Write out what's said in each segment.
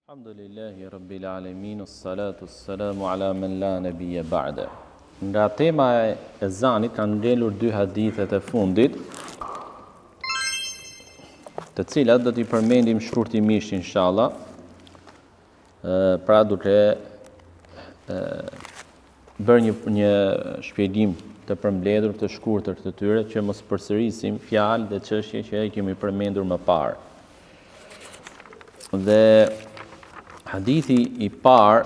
Alhamdulillahi Rabbil Alamin, salatu salamu ala men la nabiyya ba'da. Nga tema e ezanit kanë ngelur dy hadithet e fundit, të cilat do t'i përmendim shkurtimisht inshallah, pra duke bërë një shpjegim të përmbledhur të shkurtër të tyre që mos përsërisim fjalë dhe çështje që e kemi përmendur më parë. Dhe hadithi i parë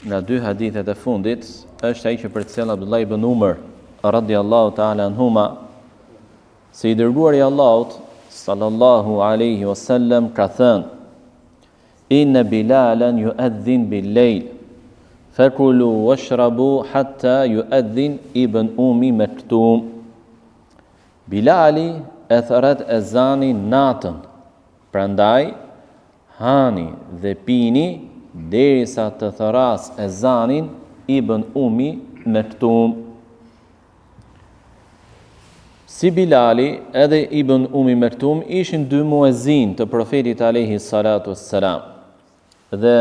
nga dy hadithet e fundit është ai që përcjell Abdullah ibn Umar radhiyallahu ta'ala anhuma, se i dërguari i Allahut sallallahu alaihi wasallam ka thënë: Inna Bilalan yu'adhin bil-layl fakulu washrabu hatta yu'adhin ibn Ummi Maktum. Bilali e thret ezanin natën, prandaj hani dhe pini derisa të thëras ezanin ibn Ummi Maktum. Si Bilali edhe ibn Ummi Maktum ishin dy muezin të profetit alayhi salatu wassalam. Dhe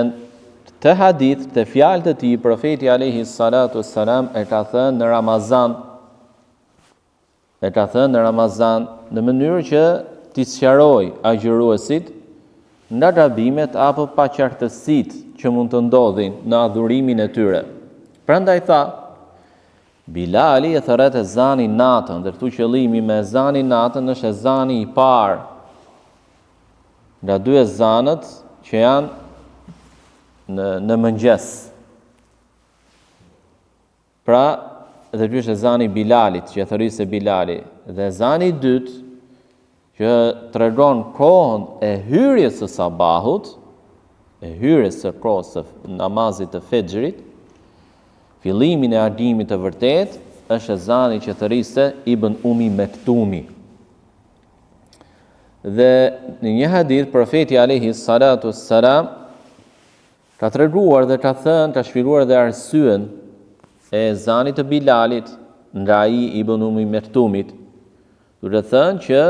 të hadith, të fjalët e tij, profeti alayhi salatu wassalam e ka thënë në Ramazan, në mënyrë që t'i sqarojë agjëruesit nga gabimet apo paqartësitë që mund të ndodhin në adhurimin e tyre. Prandaj tha, Bilali e thret ezanin natën, dhe këtu qëllimi me ezanin natën është ezani i parë nga dy ezanët që janë në mëngjes. Pra, dhe ky është ezani i Bilalit, që e thërrisë Bilali, dhe ezani i dytë që tregon kohën e hyrjes së sabahut, e hyrjes së kohës së namazit të fexhrit, fillimin e agimit të vërtet, është ezani që thërrisë ibn Ummi Maktumi. Dhe në një hadith profeti alayhi salatu wassalam ka treguar dhe ka thënë, ka shpjeguar dhe arsyen e ezanit të Bilalit nga ai ibn Ummi Maktumit, duke thënë që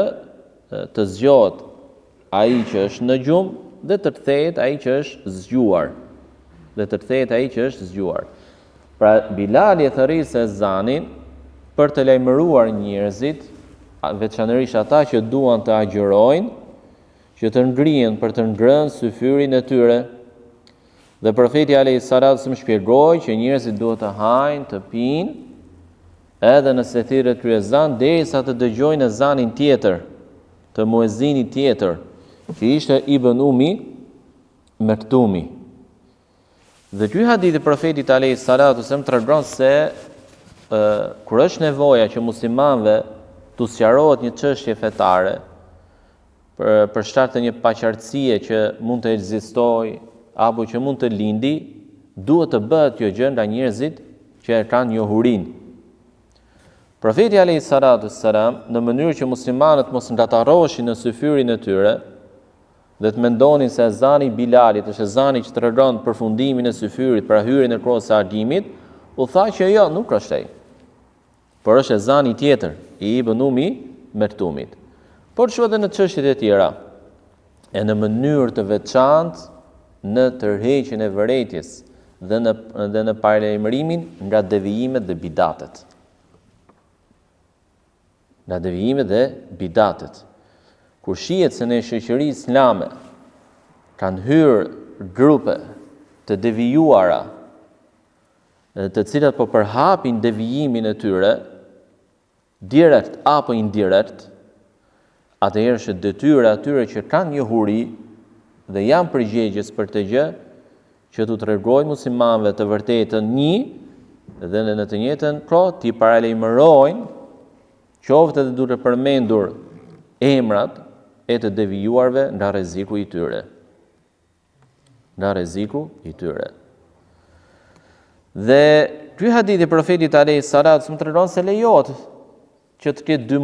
të zgjohet ai që është në gjumë dhe të kthehet ai që është zgjuar. Pra Bilali e thërrisë ezanin për të lajmëruar njerëzit, veçanërisht ata që duan të agjërojnë, që të ngrihen për të ngrënë syfyrin e tyre. Dhe profeti alayhi salatu wasallam shpjegoi që njerëzit duhet të hajnë, të pinë, edhe nëse thirret ky ezan, derisa të dëgjojnë ezanin tjetër, të muezinit tjetër, që ishte ibn Ummi Maktumi. Dhe ky hadith i profetit alayhi salatu wasallam tregon se kur është nevoja që muslimanëve t'u sqarohet një çështje fetare, për shkak të një paqartësie që mund të ekzistojë apo që mund të lindi, duhet të bëhet kjo gjë nga njerëzit që e kanë njohurinë. Profeti alayhi salatu wassalam, në mënyrë që muslimanët mos ngatarroheshin në syfyrin e tyre dhe të mendonin se ezani i Bilalit është ezani që tregon përfundimin e syfyrit, pra hyrjen e kohës së agimit, u tha që jo, nuk është ai, por është ezani tjetër i ibn Ummi Maktumit. Por çu edhe në çështjet e tjera, e në mënyrë të veçantë në tërheqjen e vërejtjes dhe në paralajmërimin nga devijimet dhe bidatet. Kur shihet se në shoqëri islame kanë hyrë grupe të devijuara, të cilat po përhapin devijimin e tyre, direkt apo indirekt, atëherë është detyra atyre që kanë njohuri dhe janë përgjegjës për të gjë, që t'u tregojnë muslimanëve të vërtetën dhe në të njëjtën kohë t'i paralajmërojnë, qoftë edhe duke përmendur emrat e të devijuarve nga rreziku i tyre. Dhe ky hadith i profetit alayhi salatu wasallam tregon se lejohet që të ketë dy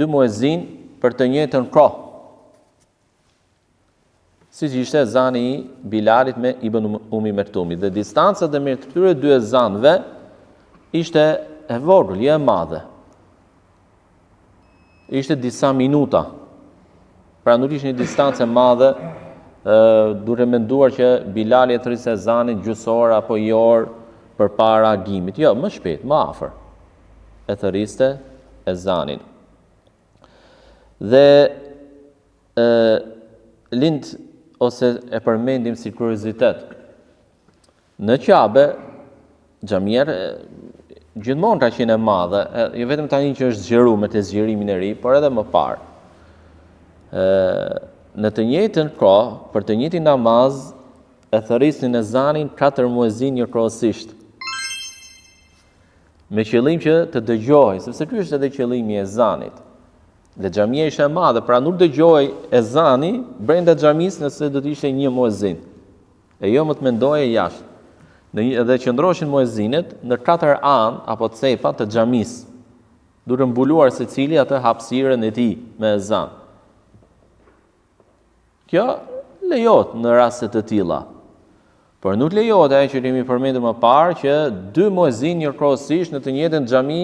muezin. Për të njëjtën kohë. Siç ishte ezani i Bilalit me ibn Ummi Maktumit, dhe distanca ndërmjet këtyre dy ezanëve ishte e vogël, jo e madhe. Ishte disa minuta. Pra nuk ishte një distancë e madhe, duke menduar që Bilali e thëriste ezanin gjysor apo një orë përpara agimit. Jo, më shpejt, më afër e thëriste ezanin. Dhe lind ose e përmendim si kuriozitet. Në Qabe, xhamia gjithmonë ka qenë e madhe, jo vetëm tani që është zgjeruar me të zgjerimin e ri, por edhe më parë. Në të njëjtën kohë, për të njëjtin namaz, e thërrisnin ezanin 4 muezin njëkohësisht. Me qëllim që të dëgjohej, sepse ky është edhe qëllimi i ezanit. Dhe xhamia ishte e madhe, pra nuk dëgjohej ezani brenda xhamisë nëse do të ishte një muezin. E jo më të mendoje jashtë. Dhe qëndroshin muezinet në 4 anë apo cepa të xhamisë, duke mbuluar secili atë hapësirën e tij me ezan. Kjo lejohet në raste të tilla. Por nuk lejohet ajo që kemi përmendur më parë që 2 muezin njëkohësisht në të njëjtën xhami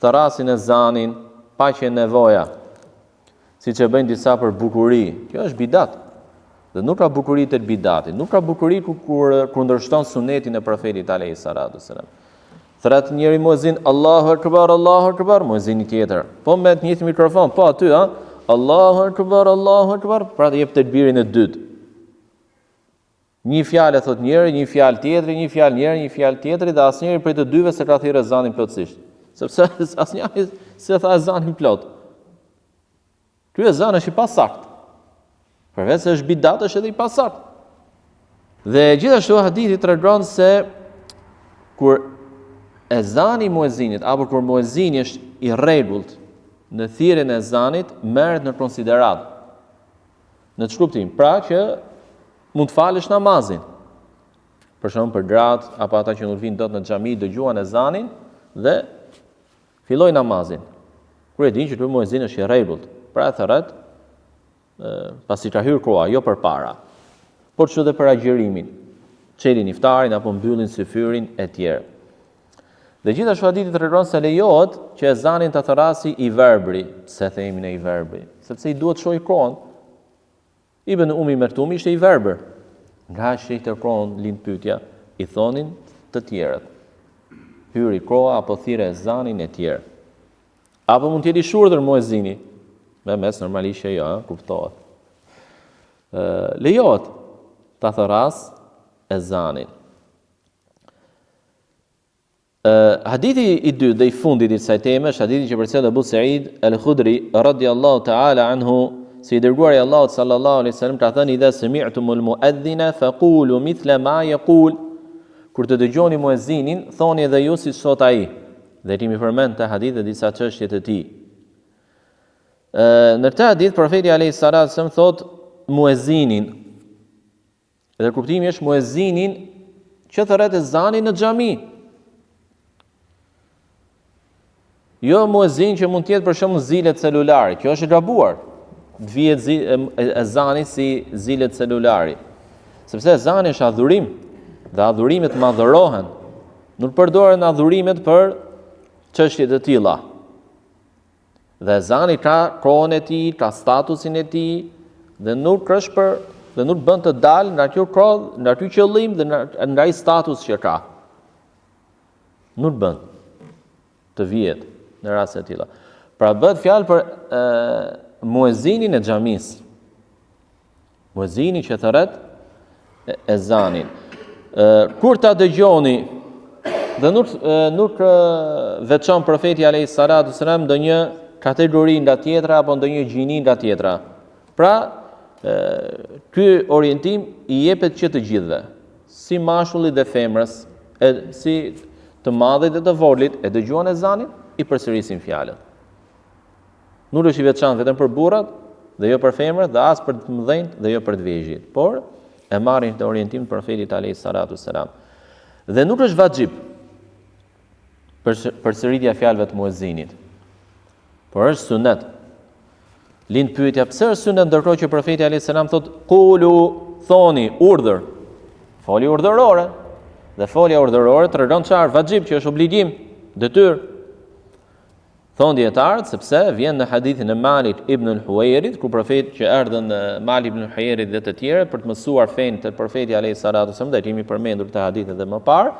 thrasin ezanin pa që nevoja. Siç e bëjnë disa për bukuri. Kjo është bidat. Dhe nuk ka bukuri të bidatit, nuk ka bukuri kur kundërshton sunetin e profetit alayhi salatu wasalam. Thret njëri muezin Allahu akbar, muezini tjetër. Po me të njëjtin mikrofon, po aty, Allahu akbar, pra të jep tekbirin e dytë. Një fjalë thot njëri, një fjalë tjetri, një fjalë njëri, një fjalë tjetri dhe asnjëri prej të dyve se ka thirrë ezanin plotësisht. Sepse asnjëri se tha ezanin plot. Ky ezan është i pasakt. Përveç se është bidat, është edhe i pasakt. Dhe gjithashtu hadithi tregon se kur ezani i muezinit apo kur muezini është i rregullt në thirrjen e ezanit, merret në konsiderat. Në çuptim, pra që mund të falësh namazin. Për shembull për gratë apo ata që nuk vinë dot në xhami dëgjuan ezanin dhe filloi namazin. Kur e dinë që ky muezin është i rregullt, pra e thërret pasi ka hyrë koha, jo përpara. Por çdo dhe për agjërimin, çelin iftarin apo mbyllin syfyrin e tjerë. Dhe gjithashtu hadithi tregon se lejohet që ezanin ta thrasi i verbri, pse themi ne i verbri, sepse i duhet shoj kohën. Ibn Umi Mertumi ishte i verbër. Nga shehte kohën lind pyetja, i thonin të tjerët. Hyri koha apo thirrë ezanin e tjerë. Apo mund të jetë i shurdhër muezini. Me mes normalisht jo, kuptohet. Lejohet ta thras ezanin. Hadithi i dytë dhe i fundit i kësaj teme është hadithi që përcjell Abu Sa'id al-Khudri radhiyallahu ta'ala anhu, se i dërguari i Allahut sallallahu alaihi wasallam ka thënë: "Idha sami'tumul mu'adhdhina faqulu mithla ma yaqul." Kur të dëgjoni muezinin, thoni edhe ju siç thot ai. Dhe kemi përmend te hadithe disa çështje të tij. Në këtë hadith profeti alayhi salatu wasallam thot muezinin. Dhe kuptimi është muezinin që thret ezanin në xhami. Jo muezin që mund të jetë për shembull zilet celulari, kjo është e gabuar. Të vihet ezani si zilet celulari. Sepse ezani është adhurim dhe adhurimet madhërohen. Nuk përdoren adhurimet për çështje të tilla. Dhe ezani ka kohën e tij, ka statusin e tij dhe nuk është për dhe nuk bën të dalë nga kjo kohë, nga ky qëllim dhe nga ai status që ka. Nuk bën të vihet në raste të tilla. Pra bëhet fjalë për muezinin e xhamisë. Muezini që thret ezanin. Kur ta dëgjoni dhe nuk veçon profeti alayhi salatu wasalam ndonjë kategori nga tjetra apo ndonjë gjini nga tjetra. Pra, ky orientim i jepet që të gjithëve, si mashkullit dhe femrës, si të madhit dhe të voglit, e dëgjuan ezanin, i përsërisin fjalën. Nuk është i veçantë vetëm për burrat dhe jo për femrat, dhe as për të mëdhenjt dhe jo për të vegjël, por e marrin të orientim të profetit alayhi salatu wasalam. Dhe nuk është vajxhib përsëritja fjalëve të muezinit, por është sunet. Lind pyetja, pse është sunet ndërkohë që profeti alayhi salam thot qulu, thoni, urdhër. Folja urdhërore. Dhe folja urdhërore tregon çfarë? Vajxhib, që është obligim, detyrë. Thonë dietarët sepse vjen në hadithin e Malik ibn al-Huwairit, ku profeti që erdhën Malik ibn al-Huwairit dhe të tjerë për të mësuar fenë të profeti alayhi salatu wasallam, dhe kemi përmendur këtë hadith edhe më parë,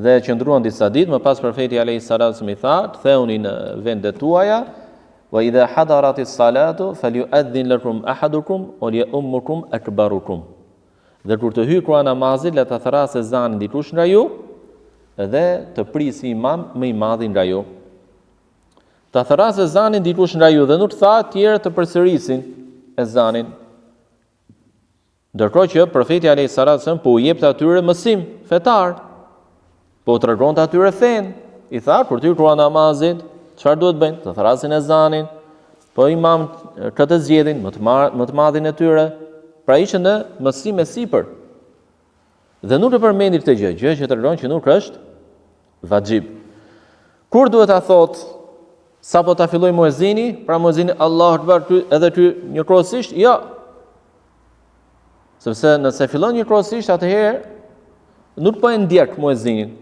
dhe qëndruan disa ditë, më pas profeti alayhi salatu wasallam i tha, të theuni në vendet tuaja, wa idha hadaratis salatu falyu'adhdhin lakum ahadukum wa liyummukum akbarukum. Dhe kur të hyjë kura namazit, le të thrasë ezanin dikush nga ju, dhe të prisi imam më i madhi nga ju. Të thrasë ezanin dikush nga ju, dhe nuk tha tjerë të përsërisin ezanin. Ndërkohë që profeti alayhi salatu wasallam po u jepte atyre mësim fetar, po u tregonte atyre fen, i tha kur të hyjë kura namazit, çfarë duhet bëjnë? Të thrasin ezanin, po imam këtë zgjedhin më të madhin e tyre. Pra ishte në mësim e sipër. Dhe nuk e përmendi këtë gjë që tregon që nuk është vajib. Kur duhet ta thot sapo ta filloj muezini, pra muezini Allahu Akbar edhe ty njëkohësisht? Jo. Sepse nëse fillon njëkohësisht, atëherë nuk po e ndjek muezinin,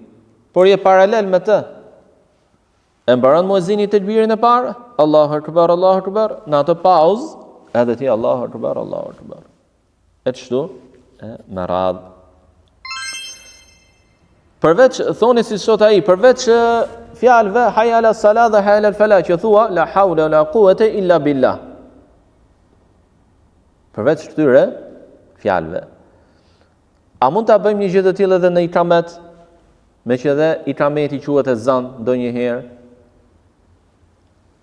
por je paralel me të. E mbaron muezini tekbirin e parë, Allahu Akbar, Allahu Akbar, në atë pauzë, edhe ti Allahu Akbar, Allahu Akbar. E kështu, me radhë. Përveç, thoni si sot ai, përveç fjalëve hayya ala salat dhe hayya ala falah, që thua la hawla la quwata illa billah. Përveç këtyre fjalëve. A mund ta bëjmë një gjë të tillë edhe në ikamet, me që edhe ikameti quhet ezan ndonjëherë?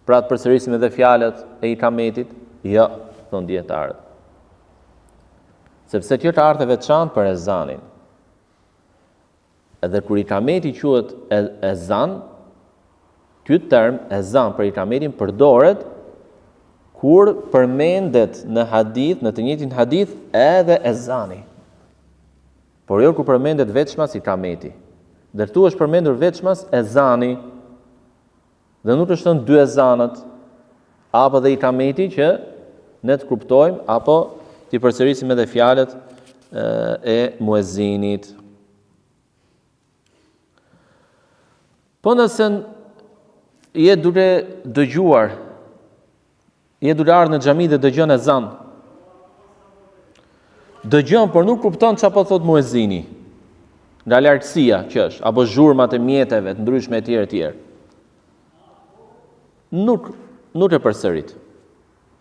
Pra të përsërisim edhe fjalët e ikametit? Jo, thon dietarët. Sepse kjo ka ardhur veçantë për ezanin. Edhe kur ikameti quhet ezan, ky term ezan për ikametin përdoret kur përmendet në hadith, në të njëjtin hadith edhe ezani. Por jo kur përmendet veçmas ikameti. Ndërtu është përmendur veçmas ezani. Dhe nuk është thënë dy ezanët, apo dhe ikameti që ne të kuptojmë, apo t'i përsërisim edhe fjalët e muezinit. Po nëse je duke dëgjuar, je duke ardhur në xhami dhe dëgjon ezan, dëgjon, por nuk kupton çfarë thot muezini, nga lartësia që është, apo zhurmat e mjeteve të ndryshme etj. Nuk e përsërit.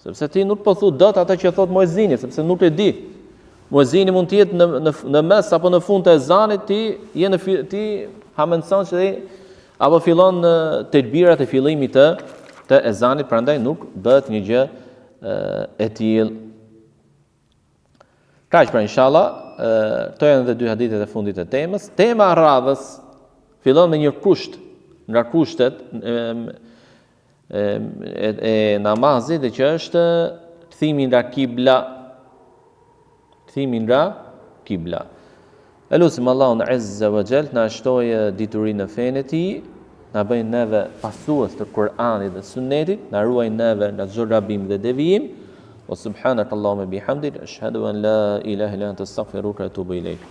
Sepse ti nuk po thu dot atë që thot muezini, sepse nuk e di. Muezini mund të jetë në mes apo në fund të ezanit, ti hamendson që apo fillon tekbirat e fillimit të ezanit, prandaj nuk bëhet një gjë e tillë. Kaq pra inshallah, këto janë edhe dy hadithet e fundit të temës. Tema e radhës fillon me një kusht nga kushtet e namazit, dhe që është kthimi nga kibla. Kthimi nga kibla. Elusim Allahun Azza wa Jall na shtojë diturinë në fenë e tij, na bëjnë neve pasues të Kur'anit dhe Sunnetit, na ruajnë neve nga çdo gabim dhe devijim. Wa subhanakallahumma bihamdik ashhadu an la ilaha illa anta astaghfiruka wa atubu ilayk.